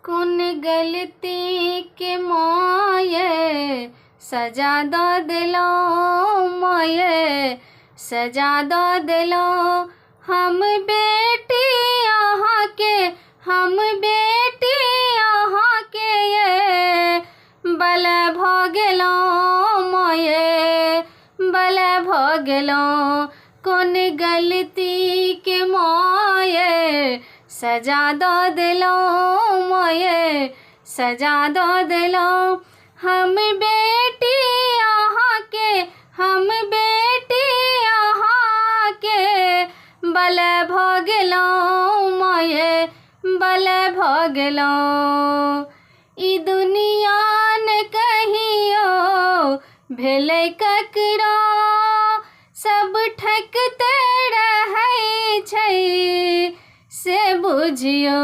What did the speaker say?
कौन गलती के माये सजा दो दिलो, माये सजा दो दिलो। हम बेटी यहाँ के, हम बेटी यहाँ के ये बल भ गेलो, माये बल भ गेलो। कौन गलती के माये सजा दो दिलो, माये सजा दो दिलो। हम बेटी यहाँ के, हम बेटी यहाँ के बल भ गेलो, माये बल भ गेलो। ई दुनिया ने कहियो भेलै ककरो, सब ठकते रहै छै से बुझियो।